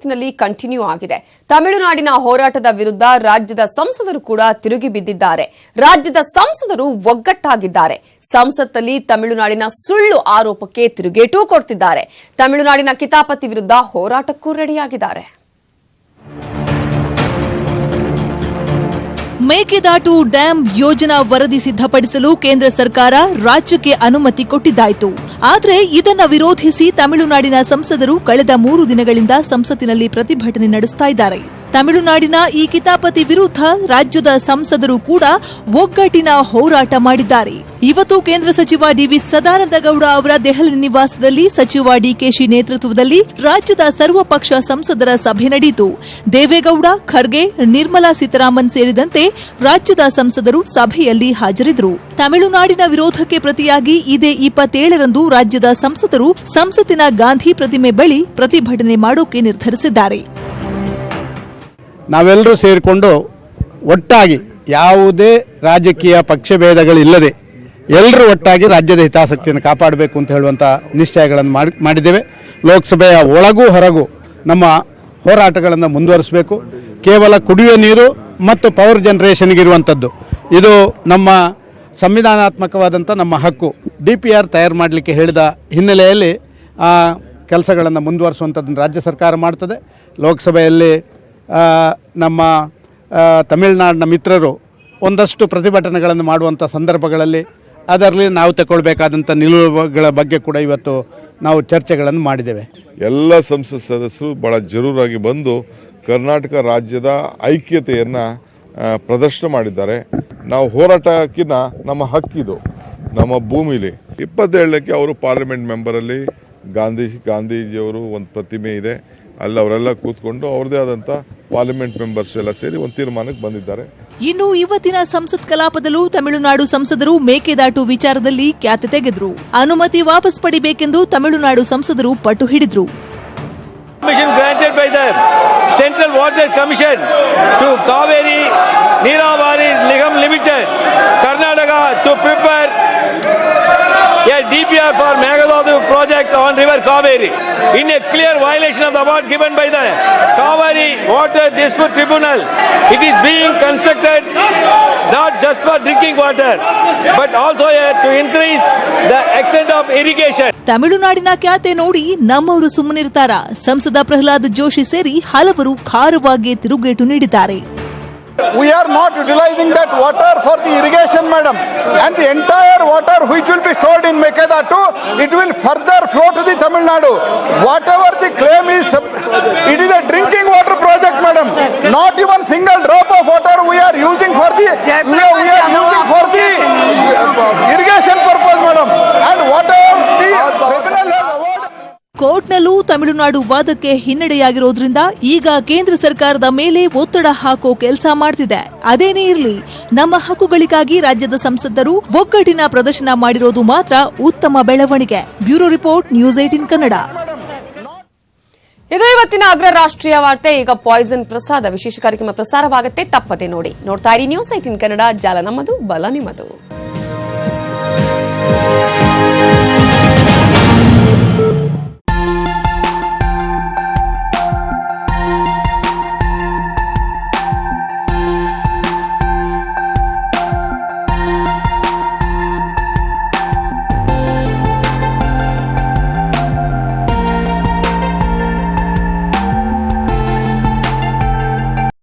ಸಂಸತ್ತಿನಲ್ಲಿ ಕಂಟಿನ್ಯೂ ಆಗಿದೆ. ತಮಿಳುನಾಡಿನ ಹೋರಾಟದ ವಿರುದ್ಧ ರಾಜ್ಯದ ಸಂಸದರು ಕೂಡ ತಿರುಗಿ ಬಿದ್ದಿದ್ದಾರೆ. ರಾಜ್ಯದ ಸಂಸದರು ಒಗ್ಗಟ್ಟಾಗಿದ್ದಾರೆ. ಸಂಸತ್ತಲ್ಲಿ ತಮಿಳುನಾಡಿನ ಸುಳ್ಳು ಆರೋಪಕ್ಕೆ ತಿರುಗೇಟು ಕೊಡ್ತಿದ್ದಾರೆ. ತಮಿಳುನಾಡಿನ ಕಿತಾಪತಿ ವಿರುದ್ಧ ಹೋರಾಟಕ್ಕೂ ರೆಡಿಯಾಗಿದ್ದಾರೆ. ಮೇಕೆದಾಟು ಡ್ಯಾಂ ಯೋಜನಾ ವರದಿ ಸಿದ್ಧಪಡಿಸಲು ಕೇಂದ್ರ ಸರ್ಕಾರ ರಾಜ್ಯಕ್ಕೆ ಅನುಮತಿ ಕೊಟ್ಟಿದ್ದಾಯಿತು. ಆದರೆ ಇದನ್ನು ವಿರೋಧಿಸಿ ತಮಿಳುನಾಡಿನ ಸಂಸದರು ಕಳೆದ 3 ದಿನಗಳಿಂದ ಸಂಸತ್ತಿನಲ್ಲಿ ಪ್ರತಿಭಟನೆ ನಡೆಸುತ್ತಾ ಇದ್ದಾರೆ. ತಮಿಳುನಾಡಿನ ಈ ಕಿತಾಪತಿ ವಿರುದ್ಧ ರಾಜ್ಯದ ಸಂಸದರು ಕೂಡ ಒಗ್ಗಟ್ಟಿನ ಹೋರಾಟ ಮಾಡಿದ್ದಾರೆ. ಇವತ್ತು ಕೇಂದ್ರ ಸಚಿವ ಡಿವಿ ಸದಾನಂದಗೌಡ ಅವರ ದೆಹಲಿ ನಿವಾಸದಲ್ಲಿ ಸಚಿವ ಡಿಕೆಶಿ ನೇತೃತ್ವದಲ್ಲಿ ರಾಜ್ಯದ ಸರ್ವಪಕ್ಷ ಸಂಸದರ ಸಭೆ ನಡೆಯಿತು. ದೇವೇಗೌಡ, ಖರ್ಗೆ, ನಿರ್ಮಲಾ ಸೀತಾರಾಮನ್ ಸೇರಿದಂತೆ ರಾಜ್ಯದ ಸಂಸದರು ಸಭೆಯಲ್ಲಿ ಹಾಜರಿದ್ದರು. ತಮಿಳುನಾಡಿನ ವಿರೋಧಕ್ಕೆ ಪ್ರತಿಯಾಗಿ ಇದೇ 27ರಂದು ರಾಜ್ಯದ ಸಂಸದರು ಸಂಸತ್ತಿನ ಗಾಂಧಿ ಪ್ರತಿಮೆ ಬಳಿ ಪ್ರತಿಭಟನೆ ಮಾಡೋಕೆ ನಿರ್ಧರಿಸಿದ್ದಾರೆ. ನಾವೆಲ್ಲರೂ ಸೇರಿಕೊಂಡು ಒಟ್ಟಾಗಿ ಯಾವುದೇ ರಾಜಕೀಯ ಪಕ್ಷಭೇದಗಳಿಲ್ಲದೆ ಎಲ್ಲರೂ ಒಟ್ಟಾಗಿ ರಾಜ್ಯದ ಹಿತಾಸಕ್ತಿಯನ್ನು ಕಾಪಾಡಬೇಕು ಅಂತ ಹೇಳುವಂಥ ನಿಶ್ಚಯಗಳನ್ನು ಮಾಡಿದ್ದೇವೆ. ಲೋಕಸಭೆಯ ಒಳಗೂ ಹೊರಗೂ ನಮ್ಮ ಹೋರಾಟಗಳನ್ನು ಮುಂದುವರಿಸಬೇಕು. ಕೇವಲ ಕುಡಿಯುವ ನೀರು ಮತ್ತು ಪವರ್ ಜನರೇಷನ್ಗಿರುವಂಥದ್ದು ಇದು ನಮ್ಮ ಸಂವಿಧಾನಾತ್ಮಕವಾದಂಥ ನಮ್ಮ ಹಕ್ಕು. DPR ತಯಾರು ಮಾಡಲಿಕ್ಕೆ ಹೇಳಿದ ಹಿನ್ನೆಲೆಯಲ್ಲಿ ಆ ಕೆಲಸಗಳನ್ನು ಮುಂದುವರಿಸುವಂಥದ್ದನ್ನು ರಾಜ್ಯ ಸರ್ಕಾರ ಮಾಡ್ತದೆ. ಲೋಕಸಭೆಯಲ್ಲಿ ನಮ್ಮ ತಮಿಳುನಾಡಿನ ಮಿತ್ರರು ಒಂದಷ್ಟು ಪ್ರತಿಭಟನೆಗಳನ್ನು ಮಾಡುವಂಥ ಸಂದರ್ಭಗಳಲ್ಲಿ ಅದರಲ್ಲಿ ನಾವು ತಗೊಳ್ಬೇಕಾದಂಥ ನಿಲುವುಗಳ ಬಗ್ಗೆ ಕೂಡ ಇವತ್ತು ನಾವು ಚರ್ಚೆಗಳನ್ನು ಮಾಡಿದ್ದೇವೆ. ಎಲ್ಲ ಸಂಸತ್ ಸದಸ್ಯರು ಭಾಳ ಜರೂರಾಗಿ ಬಂದು ಕರ್ನಾಟಕ ರಾಜ್ಯದ ಐಕ್ಯತೆಯನ್ನು ಪ್ರದರ್ಶನ ಮಾಡಿದ್ದಾರೆ. ನಾವು ಹೋರಾಟಕ್ಕಿಂತ ನಮ್ಮ ಹಕ್ಕಿದು, ನಮ್ಮ ಭೂಮಿಲಿ 27ಕ್ಕೆ ಅವರು ಪಾರ್ಲಿಮೆಂಟ್ ಮೆಂಬರಲ್ಲಿ ಗಾಂಧೀಜಿಯವರು ಒಂದು ಪ್ರತಿಮೆ ಇದೆ, ಅಲ್ಲಿ ಅವರೆಲ್ಲ ಕೂತ್ಕೊಂಡು ಅವ್ರದೇ ಆದಂಥ ಪಾರ್ಲಿಮೆಂಟ್ ಮೆಂಬರ್ಸ್ ಎಲ್ಲ ಸೇರಿ ಒಂದು ತೀರ್ಮಾನಕ್ಕೆ ಬಂದಿದ್ದಾರೆ. ಇನ್ನು ಇವತ್ತಿನ ಸಂಸತ್ ಕಲಾಪದಲ್ಲೂ ತಮಿಳುನಾಡು ಸಂಸದರು ಮೇಕೆದಾಟು ವಿಚಾರದಲ್ಲಿ ಖ್ಯಾತೆ ತೆಗೆದರು. ಅನುಮತಿ ವಾಪಸ್ ಪಡಿಬೇಕೆಂದು ತಮಿಳುನಾಡು ಸಂಸದರು ಪಟ್ಟು ಹಿಡಿದ್ರು. Granted by the Central Water Commission to Kaveri Neeravari Nigam Limited, Karnataka, to prepare a DPR for Meghalaya project on River Kaveri in a clear violation of the award given by the Kaveri Water Dispute Tribunal. It is being constructed not just for drinking water but also to increase the extent of irrigation. ತಮಿಳುನಾಡಿನ ಖ್ಯಾತೆ ನೋಡಿ ನಮ್ಮವರು ಸುಮ್ಮನಿರ್ತಾರ? ಸಂಸದ ಪ್ರಹ್ಲಾದ್ ಜೋಶಿ ಸೇರಿ ಹಲವರು ಖಾರವಾಗಿ ತಿರುಗೇಟು ನೀಡಿದ್ದಾರೆ. We are not utilizing that water for the irrigation, madam, and the entire water which will be stored in Mekedatu, it will further flow to the Tamil Nadu. Whatever the claim is, it is a drinking water project, madam. Not even single drop of water we are using for the irrigation purpose, madam. And whatever the tribunal has awarded. ಕೋರ್ಟ್ನಲ್ಲೂ Tamil Nadu ವಾದಕ್ಕೆ ಹಿನ್ನಡೆಯಾಗಿರೋದ್ರಿಂದ ಈಗ ಕೇಂದ್ರ ಸರ್ಕಾರದ ಮೇಲೆ ಒತ್ತಡ ಹಾಕೋ ಕೆಲಸ ಮಾಡ್ತಿದೆ. ಅದೇನೇ ಇರಲಿ, ನಮ್ಮ ಹಕ್ಕುಗಳಿಗಾಗಿ ರಾಜ್ಯದ ಸಂಸದರು ಒಗ್ಗಟ್ಟಿನ ಪ್ರದರ್ಶನ ಮಾಡಿರೋದು ಮಾತ್ರ ಉತ್ತಮ ಬೆಳವಣಿಗೆ. Bureau report, news 18 Kannada. ಇದು ಇವತ್ತಿನ ಅಗ್ರ ರಾಷ್ಟ್ರೀಯ ವಾರ್ತೆ. ಈಗ ಪಾಯ್ಸನ್ ಪ್ರಸಾದ ವಿಶೇಷ ಕಾರ್ಯಕ್ರಮ ಪ್ರಸಾರವಾಗುತ್ತೆ, ತಪ್ಪದೆ ನೋಡಿ. ನೋಡ್ತಾ ಇರಿ ನ್ಯೂಸ್ 18 ಕನ್ನಡ. ಜಾಲ ನಮ್ಮದು, ಬಲ ನಿಮ್ಮದು.